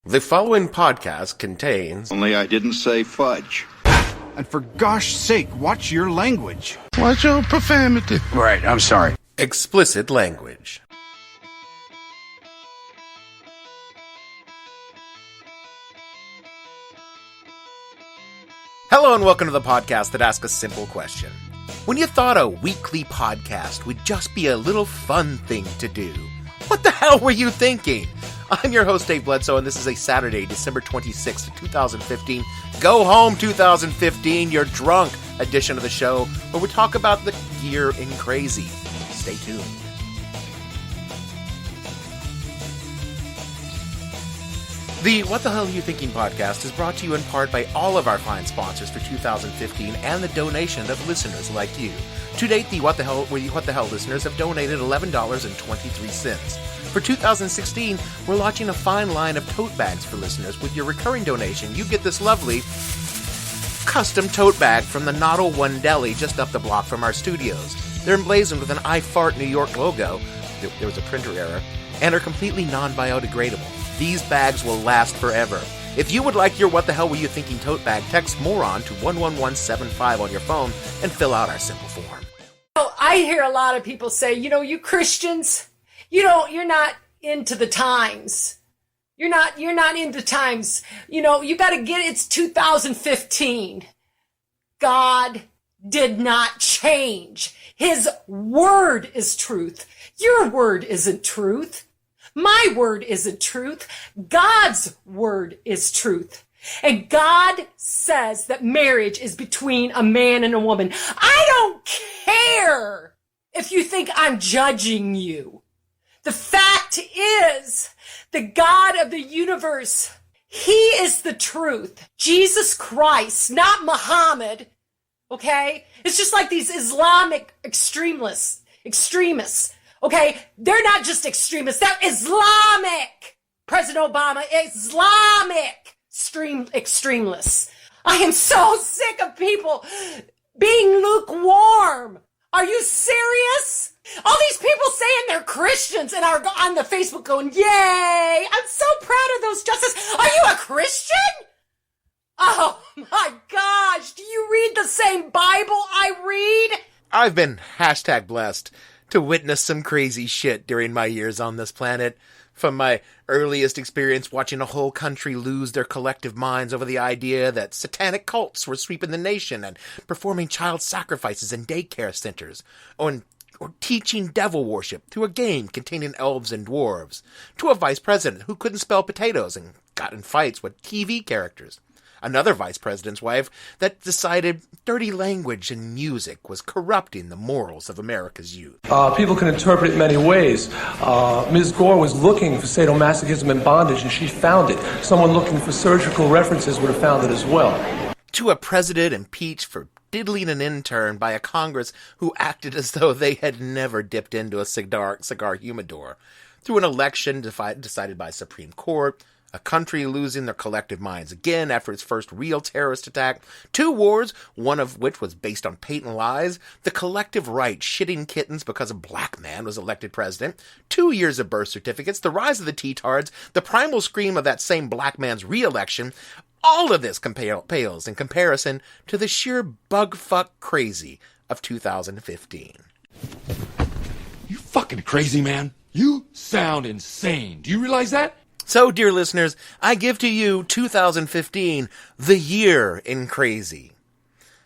The following podcast contains... Only I didn't say fudge. And for gosh sake, watch your language. Watch your profanity. Right, I'm sorry. explicit language. Hello and welcome to the podcast that asks a simple question. When you thought a weekly podcast would just be a little fun thing to do, what the hell were you thinking? I'm your host, Dave Bledsoe, and this is a Saturday, December 26th, 2015. Go home, 2015, you're drunk edition of the show, where we talk about the year in crazy. Stay tuned. The What the Hell Are You Thinking podcast is brought to you in part by all of our fine sponsors for 2015 and the donation of listeners like you. To date, the What the Hell listeners have donated $11.23. For 2016, we're launching a fine line of tote bags for listeners. With your recurring donation, you get this lovely custom tote bag from the Noddle One Deli just up the block from our studios. They're emblazoned with an I Fart New York logo, there was a printer error, and are completely non-biodegradable. These bags will last forever. If you would like your What the Hell Were You Thinking tote bag, text moron to 11175 on your phone and fill out our simple form. I hear a lot of people say, you Christians, you're not into the times. You're not into times. You got to it's 2015. God did not change. His word is truth. Your word isn't truth. My word isn't truth. God's word is truth. And God says that marriage is between a man and a woman. I don't care if you think I'm judging you. The fact is, the God of the universe, He is the truth. Jesus Christ, not Muhammad, okay? It's just like these Islamic extremists, okay? They're not just extremists, they're Islamic. President Obama, Islamic extremists. I am so sick of people being lukewarm. Are you serious? All these people saying they're Christians and are on the Facebook going, yay, I'm so proud of those justices. Are you a Christian? Oh my gosh, do you read the same Bible I read? I've been #blessed to witness some crazy shit during my years on this planet. From my earliest experience watching a whole country lose their collective minds over the idea that satanic cults were sweeping the nation and performing child sacrifices in daycare centers, or teaching devil worship through a game containing elves and dwarves, to a vice president who couldn't spell potatoes and got in fights with TV characters. Another vice president's wife that decided dirty language and music was corrupting the morals of America's youth. People can interpret it many ways. Ms. Gore was looking for sadomasochism and bondage, and she found it. Someone looking for surgical references would have found it as well. To a president impeached for diddling an intern by a Congress who acted as though they had never dipped into a cigar humidor. Through an election decided by Supreme Court, a country losing their collective minds again after its first real terrorist attack, 2 wars, one of which was based on patent lies, the collective right shitting kittens because a black man was elected president, 2 years of birth certificates, the rise of the T-tards, the primal scream of that same black man's re-election. All of this pales in comparison to the sheer bugfuck crazy of 2015. You fucking crazy, man. You sound insane. Do you realize that? So, dear listeners, I give to you 2015, the year in crazy.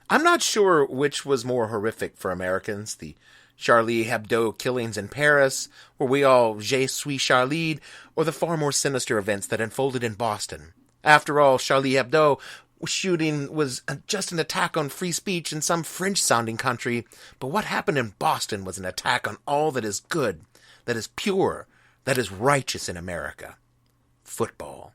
I'm not sure which was more horrific for Americans, the Charlie Hebdo killings in Paris, where we all Je suis Charlie, or the far more sinister events that unfolded in Boston. After all, Charlie Hebdo shooting was just an attack on free speech in some French-sounding country, but what happened in Boston was an attack on all that is good, that is pure, that is righteous in America. Football.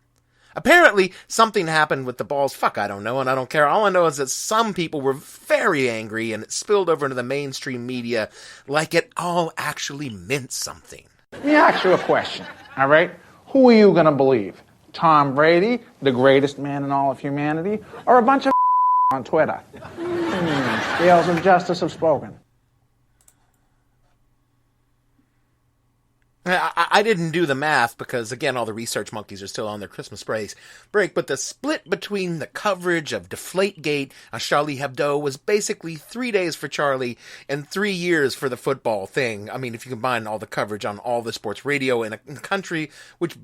Apparently, something happened with the balls. Fuck, I don't know, and I don't care. All I know is that some people were very angry, and it spilled over into the mainstream media like it all actually meant something. Let me ask you a question, all right? Who are you going to believe? Tom Brady, the greatest man in all of humanity, or a bunch of on Twitter? Scales of justice have spoken. I didn't do the math because, again, all the research monkeys are still on their Christmas break, but the split between the coverage of Deflategate on Charlie Hebdo was basically 3 days for Charlie and 3 years for the football thing. I mean, if you combine all the coverage on all the sports radio in the country, which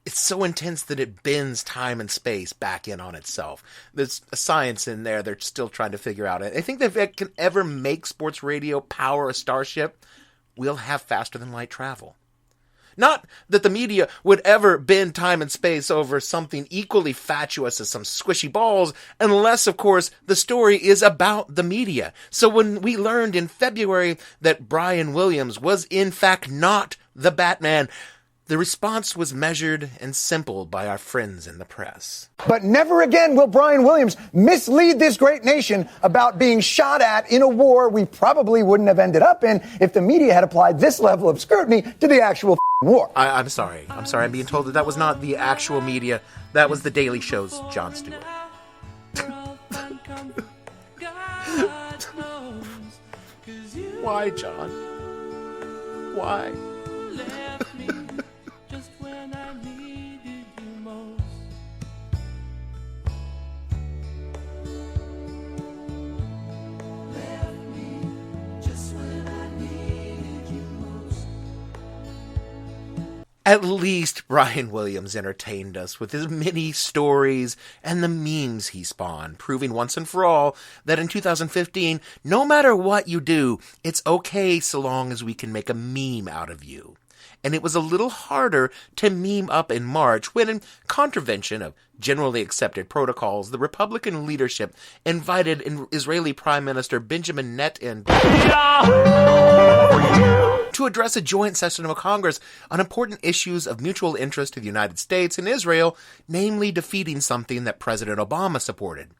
it's so intense that it bends time and space back in on itself. There's a science in there they're still trying to figure out. I think that if it can ever make sports radio power a starship, we'll have faster than light travel. Not that the media would ever bend time and space over something equally fatuous as some squishy balls, unless, of course, the story is about the media. So when we learned in February that Brian Williams was in fact not the Batman, the response was measured and simple by our friends in the press. But never again will Brian Williams mislead this great nation about being shot at in a war we probably wouldn't have ended up in if the media had applied this level of scrutiny to the actual war. I'm sorry. I'm being told that was not the actual media. That was the Daily Show's Jon Stewart. Why, John? Why? At least Brian Williams entertained us with his many stories and the memes he spawned, proving once and for all that in 2015, no matter what you do, it's okay so long as we can make a meme out of you. And it was a little harder to meme up in March when, in contravention of generally accepted protocols, the Republican leadership invited Israeli Prime Minister Benjamin Netanyahu to address a joint session of Congress on important issues of mutual interest to the United States and Israel, namely defeating something that President Obama supported.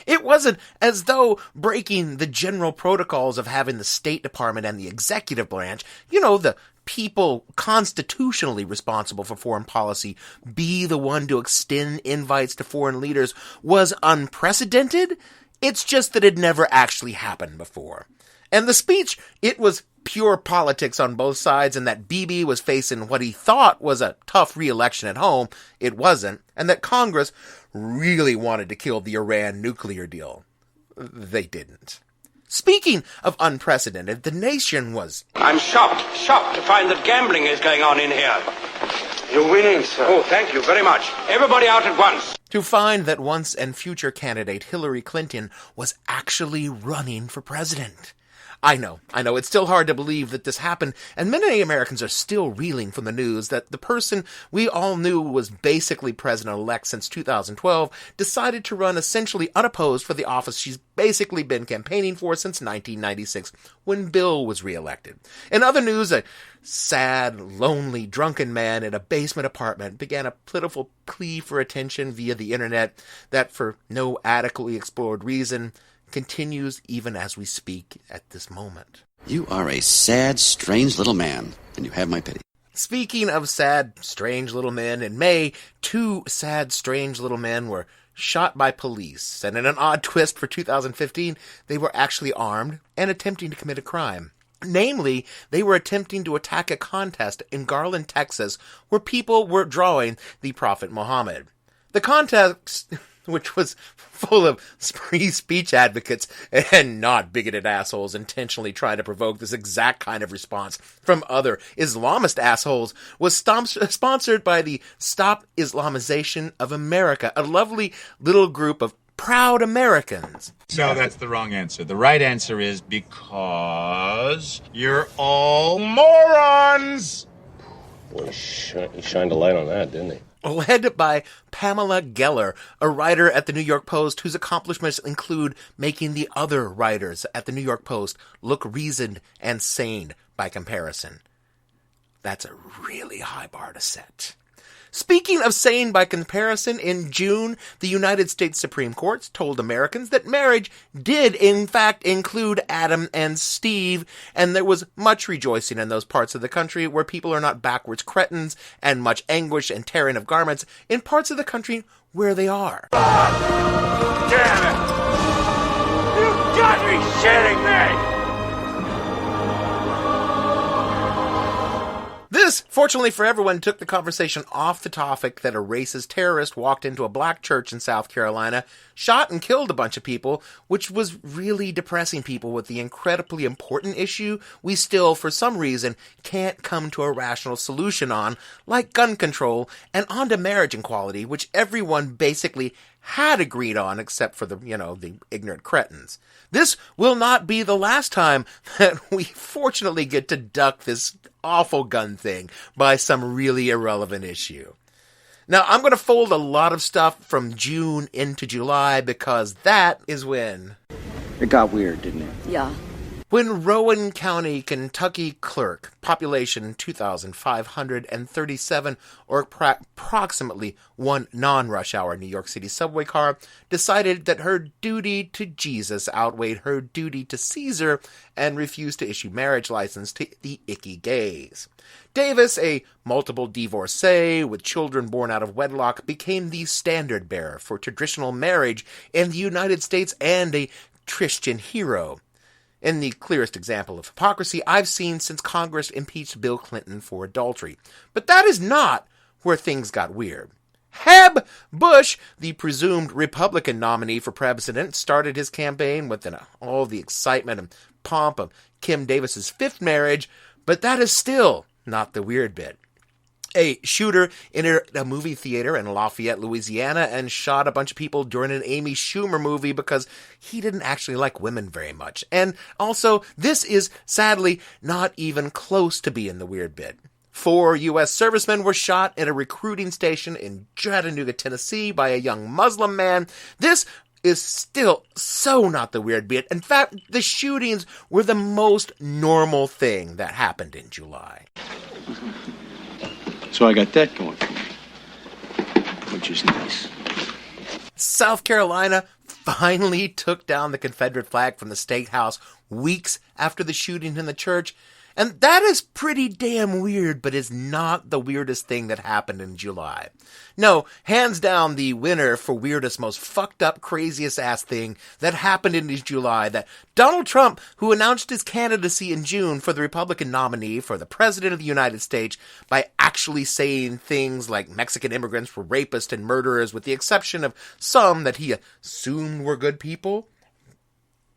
It wasn't as though breaking the general protocols of having the State Department and the executive branch, the people constitutionally responsible for foreign policy, be the one to extend invites to foreign leaders was unprecedented. It's just that it never actually happened before. And the speech, it was pure politics on both sides, and that Bibi was facing what he thought was a tough re-election at home. It wasn't. And that Congress really wanted to kill the Iran nuclear deal. They didn't. Speaking of unprecedented, the nation was... I'm shocked to find that gambling is going on in here. You're winning, sir. Oh, thank you very much. Everybody out at once. To find that once and future candidate Hillary Clinton was actually running for president. I know, it's still hard to believe that this happened, and many Americans are still reeling from the news that the person we all knew was basically president-elect since 2012 decided to run essentially unopposed for the office she's basically been campaigning for since 1996, when Bill was reelected. In other news, a sad, lonely, drunken man in a basement apartment began a pitiful plea for attention via the internet that, for no adequately explored reason, continues even as we speak at this moment. You are a sad, strange little man, and you have my pity. Speaking of sad, strange little men, in May, 2 sad, strange little men were shot by police, and in an odd twist for 2015, they were actually armed and attempting to commit a crime. Namely, they were attempting to attack a contest in Garland, Texas, where people were drawing the Prophet Muhammad. The contest, which was full of free speech advocates and not bigoted assholes intentionally trying to provoke this exact kind of response from other Islamist assholes, was sponsored by the Stop Islamization of America, a lovely little group of proud Americans. No, that's the wrong answer. The right answer is because you're all morons! Boy, he shined a light on that, didn't he? Led by Pamela Geller, a writer at the New York Post whose accomplishments include making the other writers at the New York Post look reasoned and sane by comparison. That's a really high bar to set. Speaking of sane by comparison, in June, the United States Supreme Court told Americans that marriage did, in fact, include Adam and Steve, and there was much rejoicing in those parts of the country where people are not backwards cretins, and much anguish and tearing of garments in parts of the country where they are. Damn it! You've got to be shitting me! This, fortunately for everyone, took the conversation off the topic that a racist terrorist walked into a black church in South Carolina, shot and killed a bunch of people, which was really depressing people with the incredibly important issue we still, for some reason, can't come to a rational solution on, like gun control and onto marriage equality, which everyone basically had agreed on except for the ignorant cretins. This will not be the last time that we fortunately get to duck this awful gun thing by some really irrelevant issue. Now, I'm going to fold a lot of stuff from June into July because that is when... It got weird, didn't it? Yeah. When Rowan County, Kentucky clerk, population 2,537, or approximately one non-rush hour New York City subway car, decided that her duty to Jesus outweighed her duty to Caesar and refused to issue marriage license to the icky gays. Davis, a multiple divorcee with children born out of wedlock, became the standard bearer for traditional marriage in the United States and a Christian hero. In the clearest example of hypocrisy I've seen since Congress impeached Bill Clinton for adultery. But that is not where things got weird. Heb Bush, the presumed Republican nominee for president, started his campaign with all the excitement and pomp of Kim Davis's fifth marriage, but that is still not the weird bit. A shooter entered a movie theater in Lafayette, Louisiana, and shot a bunch of people during an Amy Schumer movie because he didn't actually like women very much. And also, this is, sadly, not even close to being the weird bit. 4 U.S. servicemen were shot at a recruiting station in Chattanooga, Tennessee by a young Muslim man. This is still so not the weird bit. In fact, the shootings were the most normal thing that happened in July. So I got that going for me, which is nice. South Carolina finally took down the Confederate flag from the State House weeks after the shooting in the church. And that is pretty damn weird, but is not the weirdest thing that happened in July. No, hands down, the winner for weirdest, most fucked up, craziest ass thing that happened in July, that Donald Trump, who announced his candidacy in June for the Republican nominee for the President of the United States by actually saying things like Mexican immigrants were rapists and murderers, with the exception of some that he assumed were good people.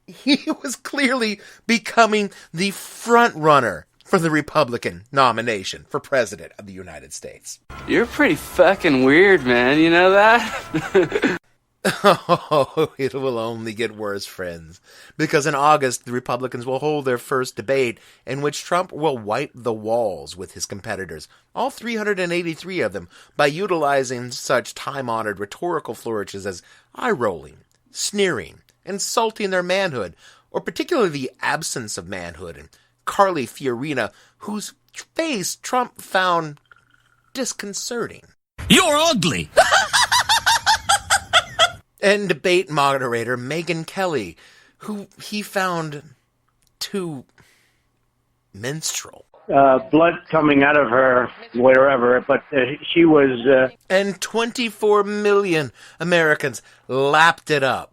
He was clearly becoming the front runner for the Republican nomination for President of the United States. You're pretty fucking weird, man. You know that? Oh, it will only get worse, friends. Because in August, the Republicans will hold their first debate in which Trump will wipe the walls with his competitors, all 383 of them, by utilizing such time-honored rhetorical flourishes as eye-rolling, sneering, insulting their manhood, or particularly the absence of manhood, and Carly Fiorina, whose face Trump found disconcerting. You're ugly! And debate moderator Megyn Kelly, who he found too minstrel. Blood coming out of her wherever, but she was... And 24 million Americans lapped it up.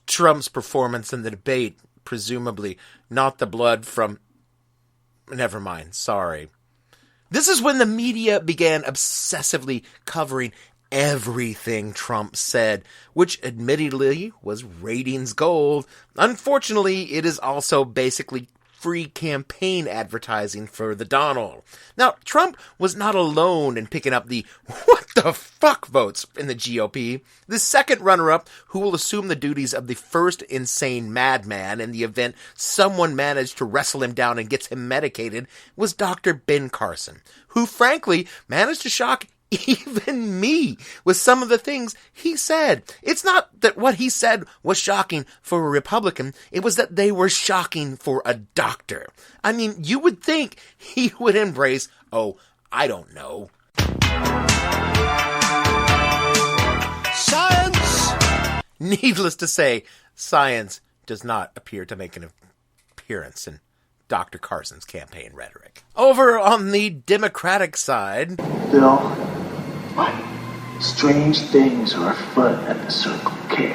Trump's performance in the debate, presumably not the blood from... Never mind, sorry. This is when the media began obsessively covering everything Trump said, which admittedly was ratings gold. Unfortunately, it is also basically free campaign advertising for the Donald. Now, Trump was not alone in picking up the what the fuck votes in the GOP. The second runner-up, who will assume the duties of the first insane madman in the event someone managed to wrestle him down and gets him medicated, was Dr. Ben Carson, who frankly managed to shock even me with some of the things he said. It's not that what he said was shocking for a Republican, it was that they were shocking for a doctor. I mean, you would think he would embrace, oh, I don't know, science! Needless to say, science does not appear to make an appearance in Dr. Carson's campaign rhetoric. Over on the Democratic side... Bill, what strange things are afoot at the Circle K?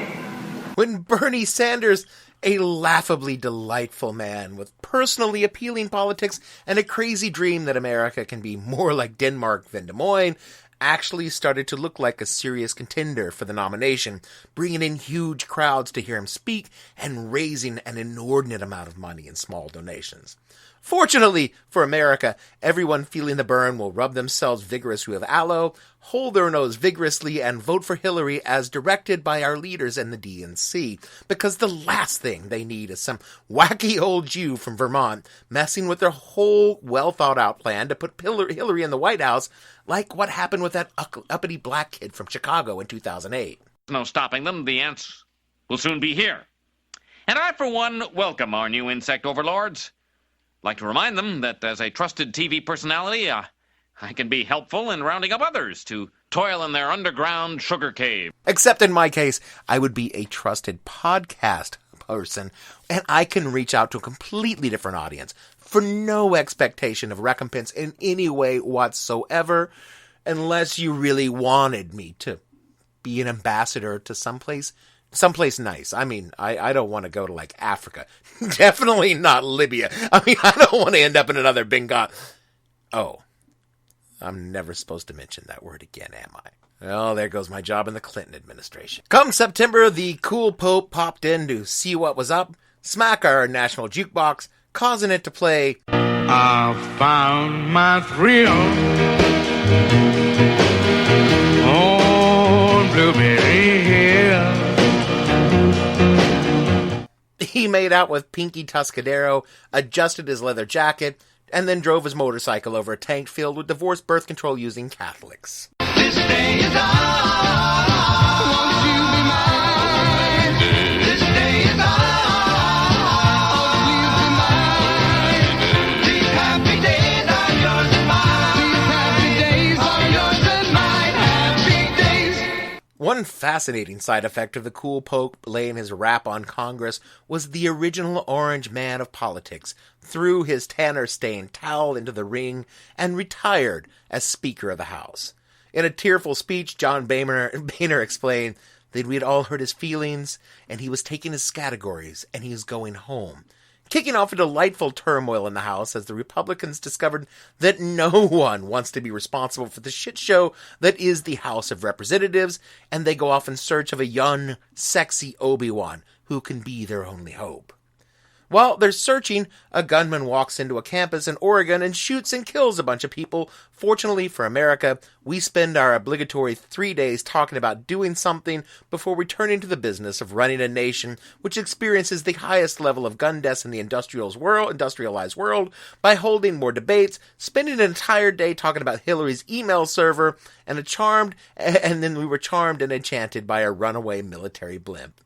When Bernie Sanders A laughably delightful man with personally appealing politics and a crazy dream that America can be more like Denmark than Des Moines, actually started to look like a serious contender for the nomination, bringing in huge crowds to hear him speak and raising an inordinate amount of money in small donations. Fortunately for America, everyone feeling the burn will rub themselves vigorously with aloe, hold their nose vigorously, and vote for Hillary as directed by our leaders in the DNC, because the last thing they need is some wacky old Jew from Vermont messing with their whole well-thought-out plan to put Hillary in the White House, like what happened with that uppity black kid from Chicago in 2008. No stopping them. The ants will soon be here. And I, for one, welcome our new insect overlords. Like to remind them that as a trusted TV personality, I can be helpful in rounding up others to toil in their underground sugar cave. Except in my case, I would be a trusted podcast person, and I can reach out to a completely different audience for no expectation of recompense in any way whatsoever, unless you really wanted me to be an ambassador to someplace nice. I mean, I don't want to go to, like, Africa. Definitely not Libya. I mean, I don't want to end up in another Benghazi. Oh, I'm never supposed to mention that word again, am I? Well, there goes my job in the Clinton administration. Come September, the cool Pope popped in to see what was up, smack our national jukebox, causing it to play I found my thrill on Blueberry Hill. He made out with Pinky Tuscadero, adjusted his leather jacket, and then drove his motorcycle over a tank filled with divorced birth control using Catholics. This day is ours. Won't you be mine? This day is ours. Please be mine. These happy days are yours and mine. These happy days are yours and mine. Happy days. One fascinating side effect of the cool Pope laying his rap on Congress was the original orange man of politics threw his tanner-stained towel into the ring and retired as Speaker of the House. In a tearful speech, John Boehner explained that we had all hurt his feelings, and he was taking his categories, and he was going home, kicking off a delightful turmoil in the House as the Republicans discovered that no one wants to be responsible for the shit show that is the House of Representatives, and they go off in search of a young, sexy Obi-Wan who can be their only hope. While they're searching, a gunman walks into a campus in Oregon and shoots and kills a bunch of people. Fortunately for America, we spend our obligatory 3 days talking about doing something before returning to the business of running a nation which experiences the highest level of gun deaths in the industrialized world by holding more debates, spending an entire day talking about Hillary's email server, and then we were charmed and enchanted by a runaway military blimp.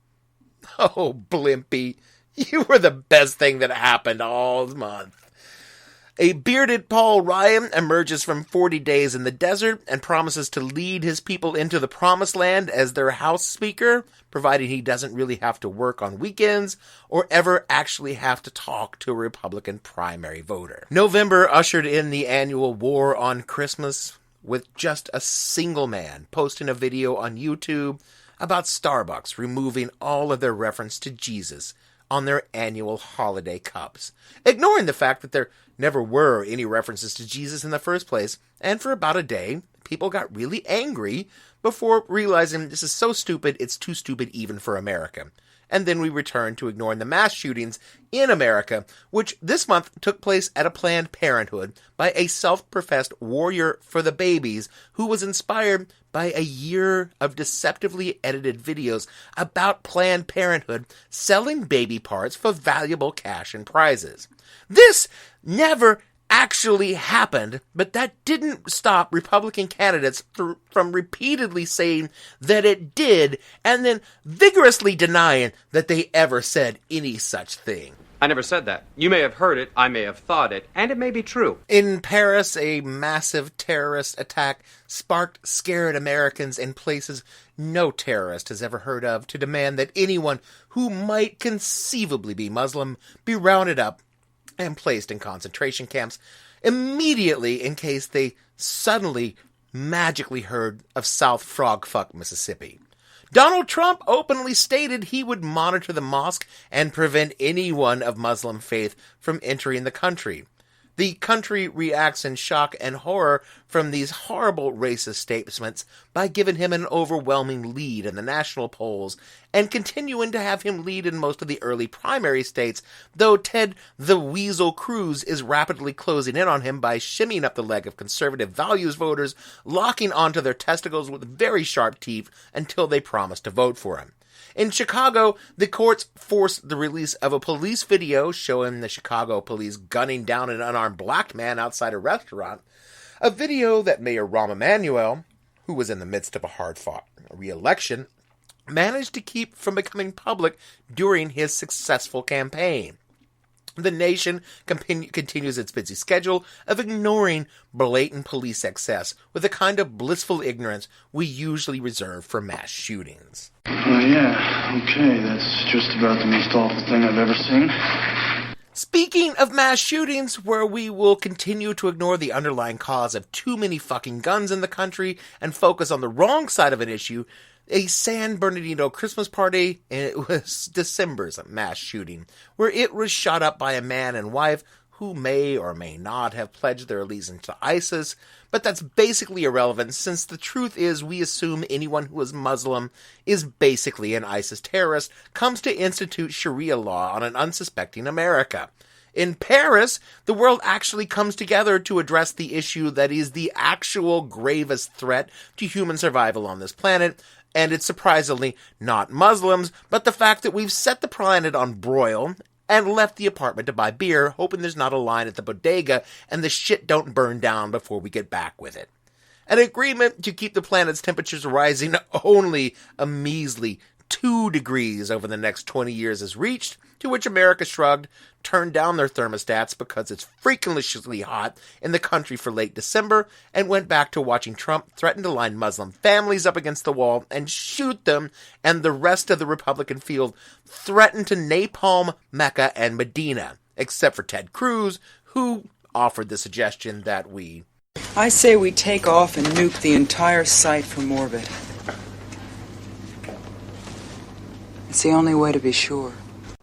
Oh, Blimpy. You were the best thing that happened all month. A bearded Paul Ryan emerges from 40 days in the desert and promises to lead his people into the promised land as their House Speaker, provided he doesn't really have to work on weekends or ever actually have to talk to a Republican primary voter. November ushered in the annual War on Christmas, with just a single man posting a video on YouTube about Starbucks removing all of their reference to Jesus on their annual holiday cups, ignoring the fact that there never were any references to Jesus in the first place, and for about a day, people got really angry before realizing this is so stupid, it's too stupid even for America. And then we returned to ignoring the mass shootings in America, which this month took place at a Planned Parenthood by a self-professed warrior for the babies who was inspired by a year of deceptively edited videos about Planned Parenthood selling baby parts for valuable cash and prizes. This never actually happened, but that didn't stop Republican candidates from repeatedly saying that it did, and then vigorously denying that they ever said any such thing. I never said that. You may have heard it, I may have thought it, and it may be true. In Paris, a massive terrorist attack sparked scared Americans in places no terrorist has ever heard of to demand that anyone who might conceivably be Muslim be rounded up and placed in concentration camps immediately in case they suddenly magically heard of South Frogfuck, Mississippi. Donald Trump openly stated he would monitor the mosque and prevent anyone of Muslim faith from entering the country. The country reacts in shock and horror from these horrible racist statements by giving him an overwhelming lead in the national polls and continuing to have him lead in most of the early primary states, though Ted the Weasel Cruz is rapidly closing in on him by shimmying up the leg of conservative values voters, locking onto their testicles with very sharp teeth until they promise to vote for him. In Chicago, the courts forced the release of a police video showing the Chicago police gunning down an unarmed black man outside a restaurant, a video that Mayor Rahm Emanuel, who was in the midst of a hard-fought re-election, managed to keep from becoming public during his successful campaign. The nation continues its busy schedule of ignoring blatant police excess with a kind of blissful ignorance we usually reserve for mass shootings. Yeah, okay, that's just about the most awful thing I've ever seen. Speaking of mass shootings, where we will continue to ignore the underlying cause of too many fucking guns in the country and focus on the wrong side of an issue, a San Bernardino Christmas party, and it was December's mass shooting, where it was shot up by a man and wife who may or may not have pledged their allegiance to ISIS, but that's basically irrelevant since the truth is we assume anyone who is Muslim is basically an ISIS terrorist, comes to institute Sharia law on an unsuspecting America. In Paris, the world actually comes together to address the issue that is the actual gravest threat to human survival on this planet, and it's surprisingly not Muslims, but the fact that we've set the planet on broil and left the apartment to buy beer, hoping there's not a line at the bodega and the shit don't burn down before we get back with it. An agreement to keep the planet's temperatures rising only a measly 2 degrees over the next 20 years is reached, to which America shrugged, turned down their thermostats because it's freakishly hot in the country for late December, and went back to watching Trump threaten to line Muslim families up against the wall and shoot them, and the rest of the Republican field threatened to napalm Mecca and Medina, except for Ted Cruz, who offered the suggestion that I say we take off and nuke the entire site from orbit. It's the only way to be sure.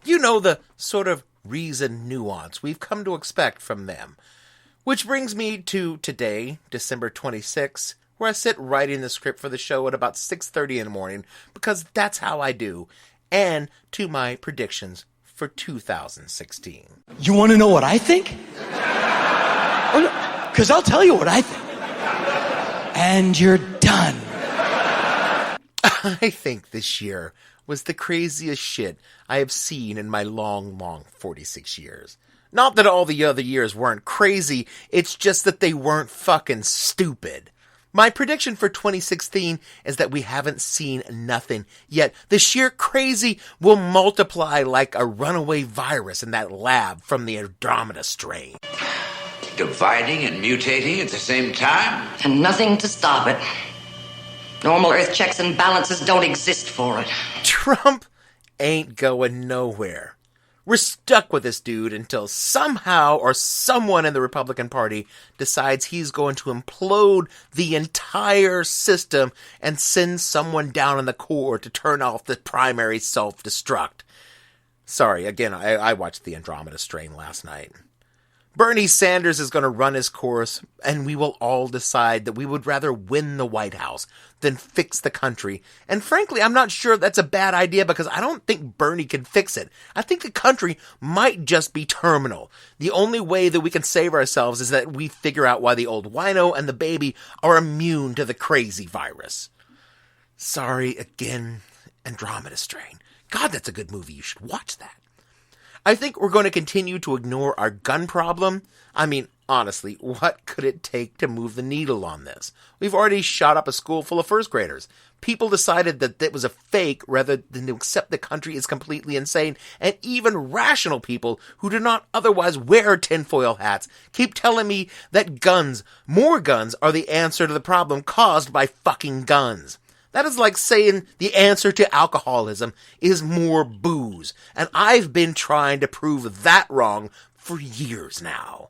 You know, the sort of reasoned nuance we've come to expect from them. Which brings me to today, December 26, where I sit writing the script for the show at about 6:30 in the morning, because that's how I do, and to my predictions for 2016. You want to know what I think? Because I'll tell you what I think. And you're done. I think this year was the craziest shit I have seen in my long 46 years. Not that all the other years weren't crazy, it's just that they weren't fucking stupid. My prediction for 2016 is that we haven't seen nothing yet. The sheer crazy will multiply like a runaway virus in that lab from the Andromeda strain. Dividing and mutating at the same time? And nothing to stop it. Normal Earth checks and balances don't exist for it. Trump ain't going nowhere. We're stuck with this dude until somehow or someone in the Republican Party decides he's going to implode the entire system and send someone down in the core to turn off the primary self-destruct. Sorry, again, I watched the Andromeda strain last night. Bernie Sanders is going to run his course, and we will all decide that we would rather win the White House than fix the country. And frankly, I'm not sure that's a bad idea because I don't think Bernie can fix it. I think the country might just be terminal. The only way that we can save ourselves is that we figure out why the old wino and the baby are immune to the crazy virus. Sorry, again, Andromeda strain. God, that's a good movie. You should watch that. I think we're going to continue to ignore our gun problem. I mean, honestly, what could it take to move the needle on this? We've already shot up a school full of first graders. People decided that it was a fake rather than to accept the country is completely insane, and even rational people who do not otherwise wear tinfoil hats keep telling me that guns, more guns, are the answer to the problem caused by fucking guns. That is like saying the answer to alcoholism is more booze, and I've been trying to prove that wrong for years now.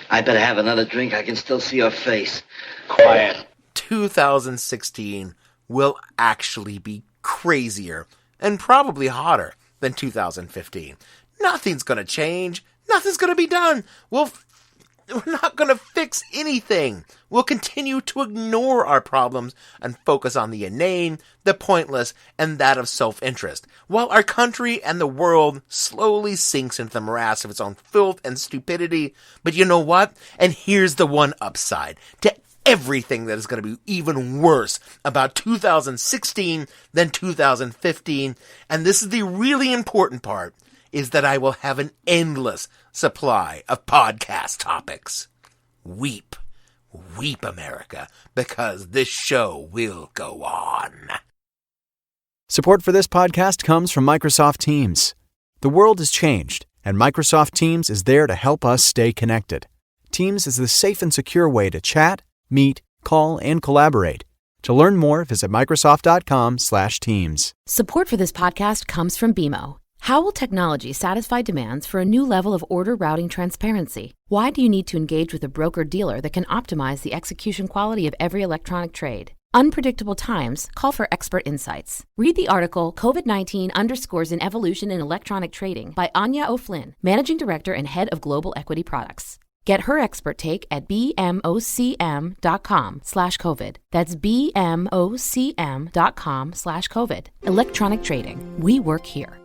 I better have another drink. I can still see your face. Quiet. 2016 will actually be crazier and probably hotter than 2015. Nothing's going to change. Nothing's going to be done. We're not going to fix anything. We'll continue to ignore our problems and focus on the inane, the pointless, and that of self-interest, while our country and the world slowly sinks into the morass of its own filth and stupidity. But you know what? And here's the one upside to everything that is going to be even worse about 2016 than 2015, and this is the really important part, is that I will have an endless supply of podcast topics. Weep. Weep, America, because this show will go on. Support for this podcast comes from Microsoft Teams. The world has changed, and Microsoft Teams is there to help us stay connected. Teams is the safe and secure way to chat, meet, call, and collaborate. To learn more, visit Microsoft.com/Teams. Support for this podcast comes from BMO. How will technology satisfy demands for a new level of order routing transparency? Why do you need to engage with a broker-dealer that can optimize the execution quality of every electronic trade? Unpredictable times call for expert insights. Read the article COVID-19 Underscores an Evolution in Electronic Trading by Anya O'Flynn, Managing Director and Head of Global Equity Products. Get her expert take at bmocm.com/COVID. That's bmocm.com/COVID. Electronic trading. We work here.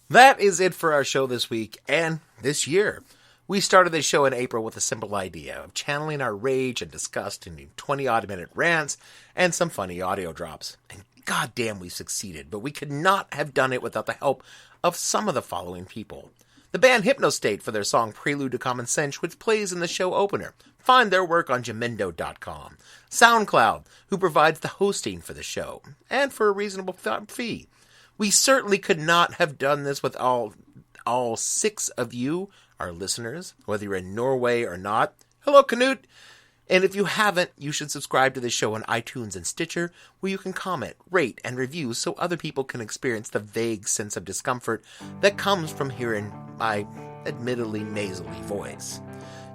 That is it for our show this week and this year. We started this show in April with a simple idea of channeling our rage and disgust into 20-odd-minute rants and some funny audio drops. And goddamn, we succeeded, but we could not have done it without the help of some of the following people. The band Hypnostate for their song Prelude to Common Sense, which plays in the show opener. Find their work on Jamendo.com. SoundCloud, who provides the hosting for the show, and for a reasonable fee. We certainly could not have done this with all 6 of you, our listeners, whether you're in Norway or not. Hello, Knut! And if you haven't, you should subscribe to the show on iTunes and Stitcher, where you can comment, rate, and review so other people can experience the vague sense of discomfort that comes from hearing my admittedly nasally voice.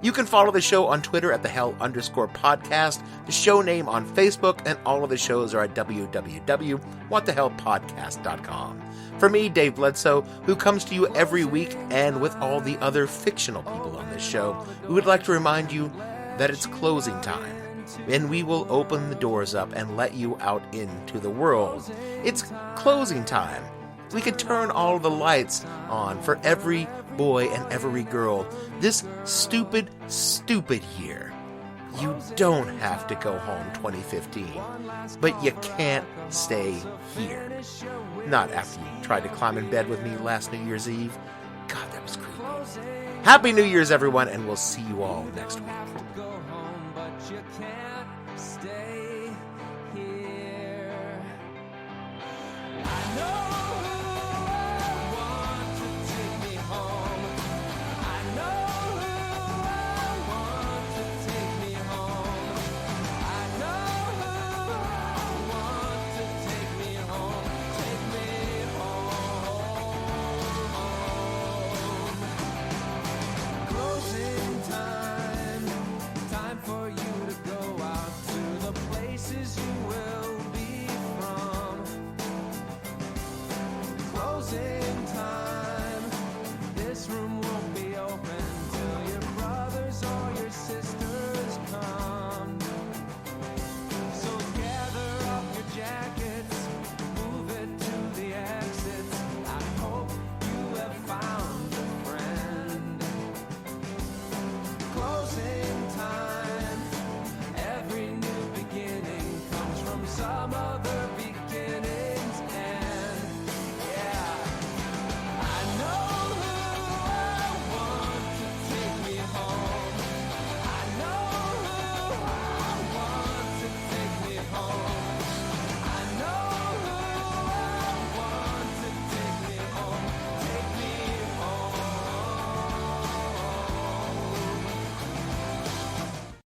You can follow the show on Twitter at @thehell_podcast, the show name on Facebook, and all of the shows are at www.whatthehellpodcast.com. For me, Dave Bledsoe, who comes to you every week, and with all the other fictional people on this show, we would like to remind you that it's closing time, and we will open the doors up and let you out into the world. It's closing time. We could turn all the lights on for every boy and every girl this stupid year. You don't have to go home 2015, but you can't stay here. Not after you tried to climb in bed with me last New Year's Eve. God, that was creepy. Happy New Year's, everyone, and we'll see you all next week. Closing